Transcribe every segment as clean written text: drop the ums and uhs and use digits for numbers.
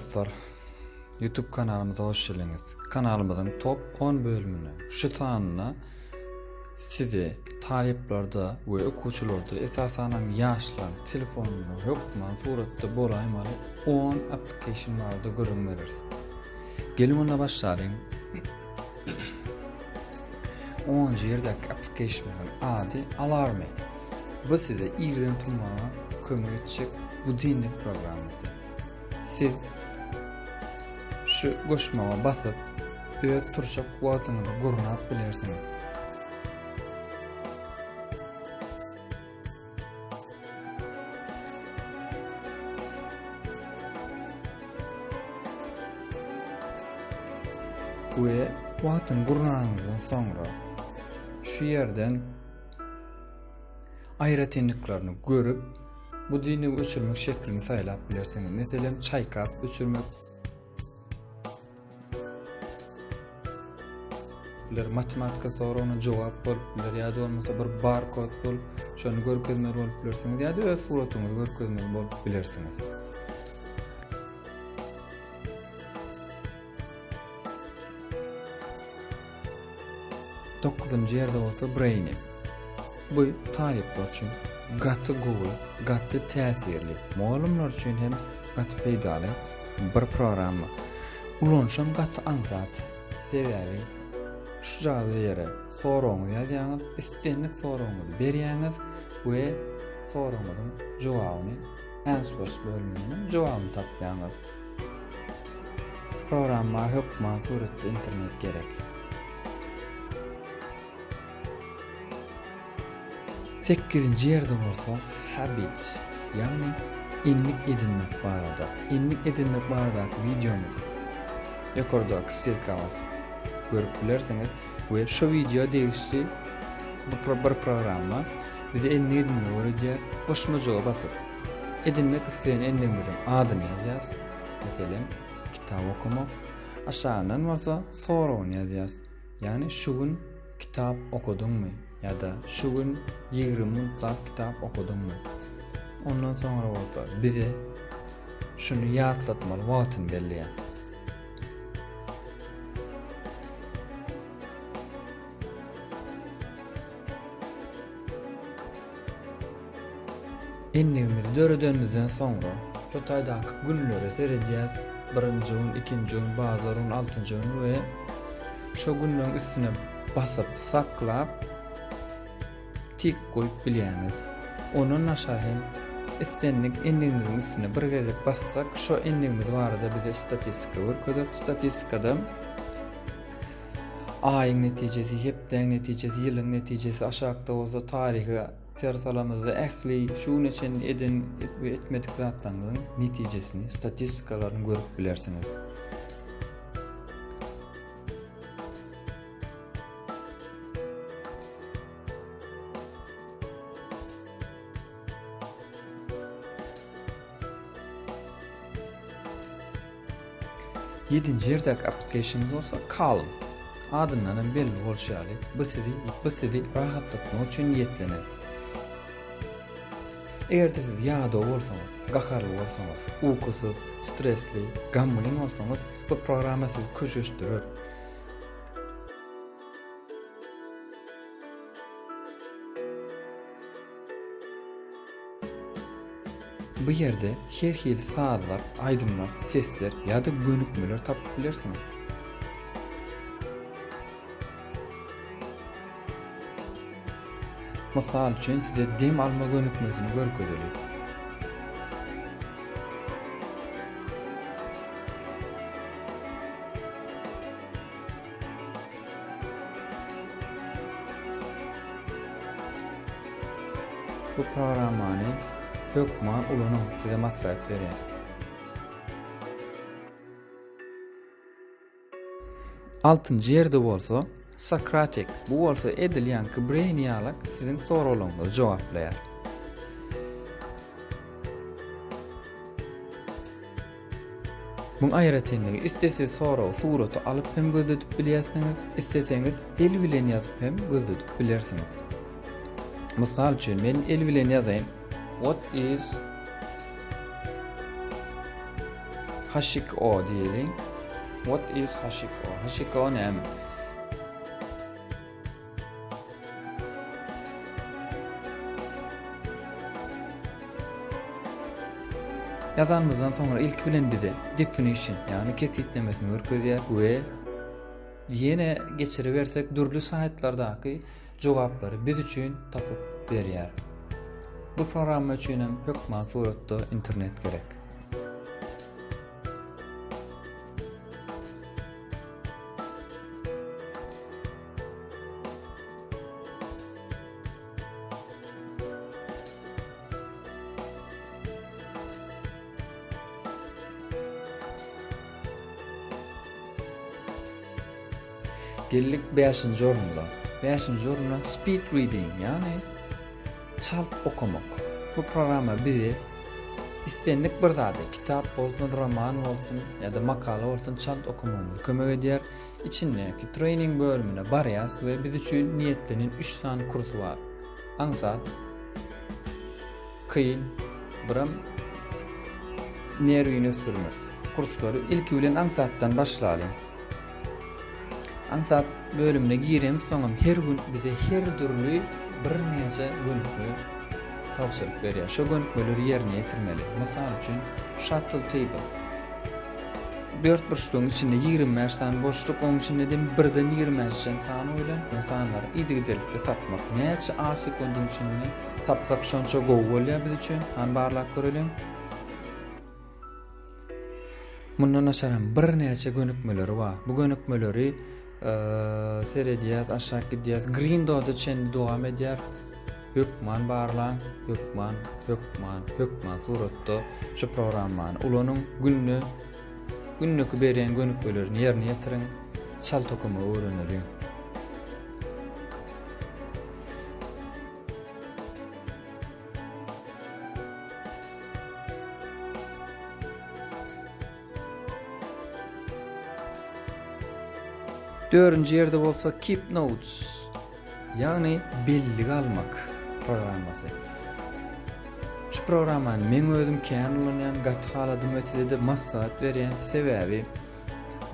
dostlar, YouTube kanalımıza hoş geldiniz. Kanalımızın top 10 bölümünü, şu sanına sizi taliplerde ve okuçularda esasen yaşlar telefonunu yokman suratda bolaymalı 10 application'larda görün veririz. Gelin ona başlayalım. 10. yerdeki application'ların adı Alarmy. Bu size ilgiden tutmaya kömür edecek bu dinli programımızı. Siz şu koşmama basıp öğüt turşak vaatınızı gurunap bilersiniz. Ve vaatın gurunağınızdan sonra şu yerden ayratenliklerini görüp bu dini uçurmak şeklini saylap bilersiniz. Mesela çay kap uçurmak, matematika sorunu cevap bolup biler ya da olmasa bir barkod bolup şonu görkezmeli bolup bilersiniz ya da öz suratınızı görkezmeli bolup bilersiniz. Dokuzuncu yerde olsa Brainy. Bu talipler için gatı go'lu, gatı tesirli, muallimler için hem gatı peydalı bir programı. Ulanışan gatı anzat, sebebi şu cazı yere soruğunuzu yazıyorsunuz, istenlik soruğunuzu veriyorsunuz ve soruğunuzun cevabını answers bölümünün cevabını tapıyorsunuz. Programma hükma suretli internet gerek. 8. yerde olsa habits, yani inlik edinmek barada. İnlik edinmek baradaki videomuzu yukarıdaki sirkavası görüp bilersiniz ve şu video değişti bir programma bize inlik edinmek öğretiyor. Koşmacığa basıp edinmek isteyen inliğimizin adını yazacağız. Mesela kitap okumak. Aşağıdan varsa soruğunu yazacağız. Yani şu gün kitap okudun mu? Ya da şu gün 20 mutlak kitap okudun mu? Ondan sonra olsa bize şunu yatlatmalı vaatın belliyiz. İnliğimizi dördüğümüzden sonra şu taydaki günleri seyredeceğiz. 1. gün, 2. gün, bazıların 6. gün ve şu günlerin üstüne basıp saklap tik koyup biliyeniz. Onun aşağı hem istenlik enliğimizin üstüne bir gelip bassak şu enliğimiz var da bize statistika görüyor. Statistikada ayın neticesi, hepten neticesi, yılın neticesi aşağıda olsa tarihi sersalamızda ehli şu için edin ve etmedik zatlarının neticesini, statistikalarını görüp bilersiniz. Yedinci yerdeki application'ımız olsa Calm. Adından belli bolşalı. Bu sizi rahatlatmak için niyetlenir. Eğer de siz yağda olursanız, qaharlı olsanız, uykusuz, stresli, gamgın olsanız bu programa sizi köşüştürür. Bu yerde her hil sağlar, aydınlar, sesler ya da gönükmeler tapabilirsiniz. Misal için size dem alma gönükmesini görkezeli. Bu programmanı Hökman ulanım size maslahat veririz. 6. yerde olsa Socratic. Bu olsa edilyan ki Brainialak sizin sorularınızı cevaplayar. Bu ayratenliği istesiz soru suratı alıp hem gözletip bilirsiniz, isteseniz el bilen yazıp hem gözletip bilirsiniz. Misal için ben el bilen yazayım. What is Hashiko diyelim. What is Hashiko? Hashiko ne mi? Yazanımızdan sonra ilk bilen bize definition yani kesitlemesini örgütüyor ve yine geçiriversek dürlü saytlardaki cevapları biz üçün tapıp berýär. Bu program üçün hem hökman suratda internet gerek. Geldik 5-nji orunda. 5-nji oruna speed reading yani çalt okumak. Bu programa bizi istendik bir zady kitap bolsun, roman bolsun ya da makale bolsun çalt okumamyzy kömek edýär. İçindeki training bölümüne barýas we biz üçin niýetlenen 3 tane kursu var. Aňsat kıyın, biram nerwini östürmek kursları ilki bilen aňsatdan başlaýar. Aňsat bölümüne giremiz soňam her gün bize her türlü bir näçe gönükli tawsiýe berýär. Şo gönükleri ýerine ýetirmeli. Mysal üçin shuttle table. 4 burçluğun içinde 20 tane boşluk, onun içinde de birden 20 sany öýlen insanlar idigidelikde tapmak. Näçe a sekundun içinde tapsak şonça gowy bolýar biz üçin. Han barlak görelim. Mundan aşaram bir näçe gönükmeleri bar. Bu gönükmeleri serediyaz, aşağı gidiyaz, green dağda çendi dowam edýär. Hökman barlan, hökman suratda şu programmany ulanyň günlük berýän gönükmelerini ýerine ýetirin, çalt okumy öwrenýär. Dördüncü yerde bolsa keep notes. Yani belli almak programması. Şu programany men özüm kän ulanýan gathaladym we size de maslahat berýän sebäbi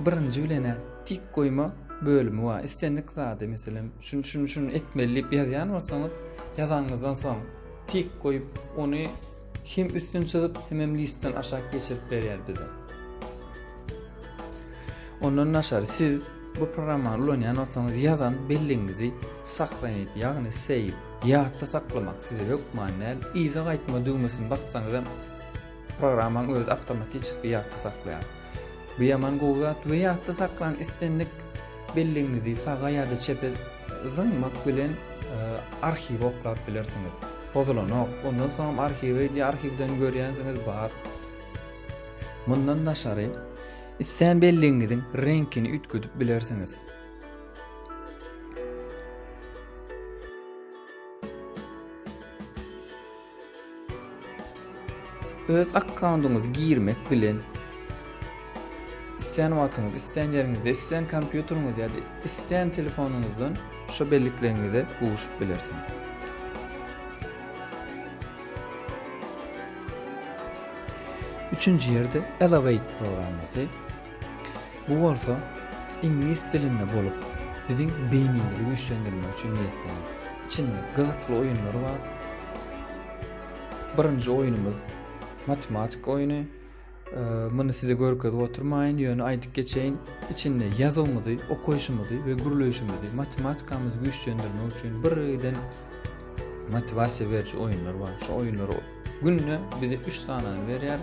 birinji bilene tik goýma bölümi bar. İstendik zady meselem şunu etmeli diýip ýazýan bolsaňyz ýazanyňyzdan soň tik goýup ony hem üstün çyzyp hem listden aşağı geçirip berýär bize. Ondan naşary siz bu programma ulanýan olsaňyz ýazan belliňizi saklaýan, ýagny save, ýatda saklamak size hökmanel, iza gaýtma düğmesini bassaňyz hem programmaň öz awtomatik ýatda saklaýar. Bu ýaman gowy we ýatda saklan istendik belliňizi saga ýa-da çepe zynmak bilen arhiw oklap bilersiňiz. Pozulanyp, ondan soň arhiwden görýänsiňiz bar. Mundan naşary İsten belliňiziň renkini ütküdüp bilersiňiz. Öz akkauntyňyzy girmek bilen isten wagtyňyz, isten ýeriňizde, isten kompýuteriňizde ýa-da isten telefonuňyzdan şo belliklerinizi guşup bilersiňiz. Üçüncü yerde Elevate programması. Bu bolsa ingliz dilinde bolup biziň beýnimizi güýçlendirmek üçin niýetlenýär. İçinde gyzykly oýunlar bar. Birinji oýunumuz matematik oýuny. Muny size görkezip oturmaýyn, ýöne aýdyp geçeýin. İçinde ýazawmyzy, okuýşymyzy we gürleýişimizi, matematikamyzy güýçlendirmek üçin birden motivasiýa berýän oýunlar bar. Şu oýunlary günne bize 3 tane berýär.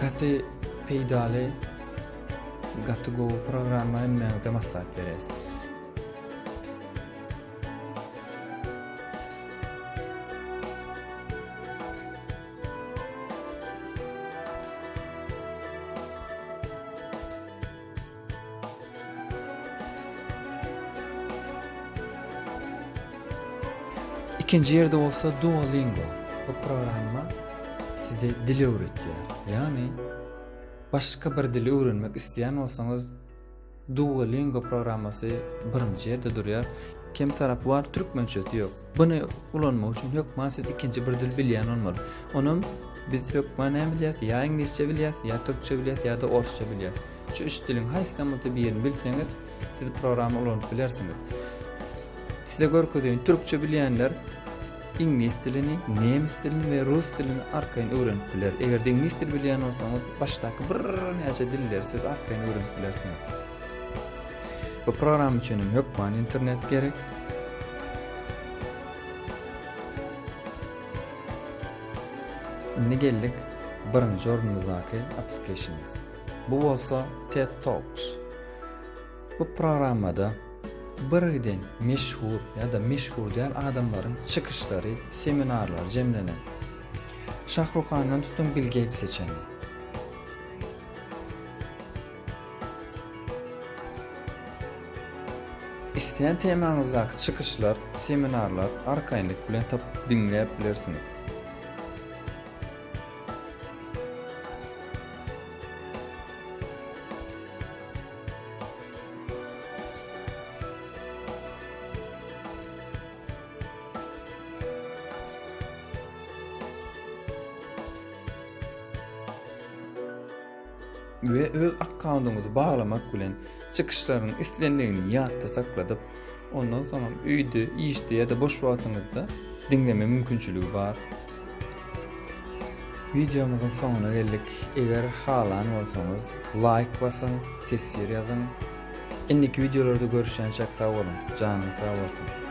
Gaty peýdaly gaty go programma emmeňde maslahat berýär. İkinci yerde bolsa Duolingo. Bu programma size dil öğretýär. Yani başka bir dil öğrenmek isteyen olsanız Duolingo programması birinci yerde durýar. Kim tarapy var, türkmençesi ýok. Bunu ulanmak üçin ýok, siz ikinci bir dil bilýän bolmaly. Onun Biz hökman hem bilýäs, ya inglizçe bilýäs, ya türkçe bilýäs, ya da orsça bilýäs. Şu üç dilin haýsy bir ýerini bilseňiz, siz programy ulanyp bilersiňiz. Size görkezýän türkçe bilýänler ingliz dilini, nemis dilini we rus dilini arkaýyn öwrenip biler. Eger ingliz dil bilýän bolsaňyz, başdaky bir näçe dilleri siz arkaýyn öwrenip bilersiňiz. Bu program üçin hökman internet gerek. Ne geldik? Birinci ornumuzdaki application'ımız. Bu bolsa TED Talks. Bu programda birden meşhur ya da meşhur diýen adamlaryň çykyşlary, seminarlar jemlenen. Şahrukh Khandan tutun Bill Gates seçen. İsteyen temaňyzdaky çykyşlar, seminarlar arkaýynlyk bilen tap dinläp bilersiňiz. Ve öz akkauntuňyzy baglamak bilen çykyşlaryň islendigini ýatda sakladyp, ondan soň üýde, işde ýa-da boş wagtyňyzda dinleme mümkinçiligi bar. Videomyzyň soňuna geldik. Eger halan bolsaňyz, like basyň, tesir ýazyň. Indiki videolarda görüşýänçek sag bolun. Janyň sag bolsun.